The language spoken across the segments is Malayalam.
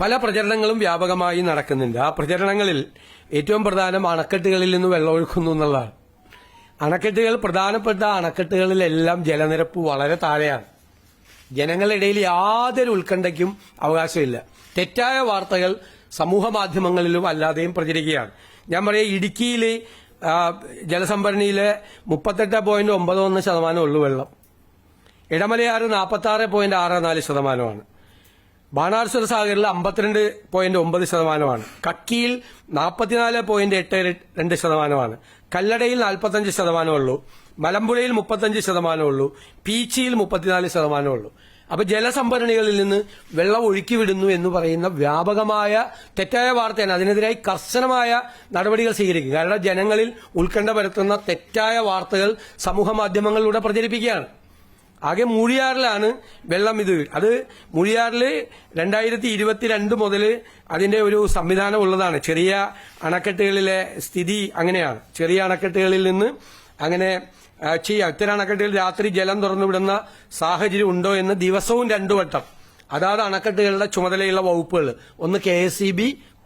പല പ്രചരണങ്ങളും വ്യാപകമായി നടക്കുന്നുണ്ട്. ആ പ്രചരണങ്ങളിൽ ഏറ്റവും പ്രധാനം അണക്കെട്ടുകളിൽ നിന്ന് വെള്ളമൊഴുക്കുന്നു എന്നുള്ളതാണ്. പ്രധാനപ്പെട്ട അണക്കെട്ടുകളിലെല്ലാം ജലനിരപ്പ് വളരെ താഴെയാണ്. ജനങ്ങളുടെ ഇടയിൽ യാതൊരു ഉത്കണ്ഠയ്ക്കും അവകാശമില്ല. തെറ്റായ വാർത്തകൾ സമൂഹ മാധ്യമങ്ങളിലും അല്ലാതെയും പ്രചരിക്കുകയാണ്. ഞാൻ പറയാം, ഇടുക്കിയിലെ ജലസംഭരണിയിലെ 38.91% ഉള്ളു വെള്ളം. ഇടമലയാറ് 46.64%. ബാണാസുര സാഗറിൽ 52.9%. കക്കിയിൽ 44.82%. കല്ലടയിൽ 45% ഉള്ളൂ. മലമ്പുഴയിൽ 35% ഉള്ളൂ. പീച്ചിയിൽ 34% ഉള്ളൂ. അപ്പൊ ജലസംഭരണികളിൽ നിന്ന് വെള്ളം ഒഴുക്കിവിടുന്നു എന്ന് പറയുന്ന വ്യാപകമായ തെറ്റായ വാർത്തയാണ്. അതിനെതിരായി കർശനമായ നടപടികൾ സ്വീകരിക്കും. കാരണം ജനങ്ങളിൽ ഉത്കണ്ഠ പരത്തുന്ന തെറ്റായ വാർത്തകൾ സമൂഹ മാധ്യമങ്ങളിലൂടെ പ്രചരിപ്പിക്കുകയാണ്. ആകെ മൂഴിയാറിലാണ് വെള്ളം അത് മൂഴിയാറിൽ 2022 മുതൽ അതിന്റെ ഒരു സംവിധാനം ഉള്ളതാണ്. ചെറിയ അണക്കെട്ടുകളിലെ സ്ഥിതി അങ്ങനെയാണ്. ചെറിയ അണക്കെട്ടുകളിൽ നിന്ന് അങ്ങനെ ചെയ്യാം. ഇത്തരം അണക്കെട്ടുകൾ രാത്രി ജലം തുറന്നുവിടുന്ന സാഹചര്യം ഉണ്ടോ എന്ന് ദിവസവും 2 വട്ടം അതാത് അണക്കെട്ടുകളുടെ ചുമതലയുള്ള വകുപ്പുകൾ, ഒന്ന് KSEB,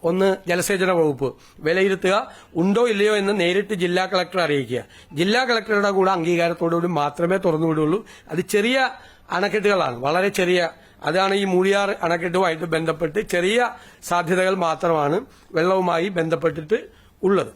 ഒന്ന് ജലസേചന വകുപ്പ് വിലയിരുത്തുക. ഉണ്ടോ ഇല്ലയോ എന്ന് നേരിട്ട് ജില്ലാ കളക്ടറെ അറിയിക്കുക. ജില്ലാ കളക്ടറുടെ കൂടെ അംഗീകാരത്തോടുകൂടി മാത്രമേ തുറന്നുവിടുള്ളൂ. അത് ചെറിയ അണക്കെട്ടുകളാണ്, വളരെ ചെറിയ. അതാണ് ഈ മൂഴിയാർ അണക്കെട്ടുമായിട്ട് ബന്ധപ്പെട്ട് ചെറിയ സാധ്യതകൾ മാത്രമാണ് വെള്ളവുമായി ബന്ധപ്പെട്ടിട്ട് ഉള്ളത്.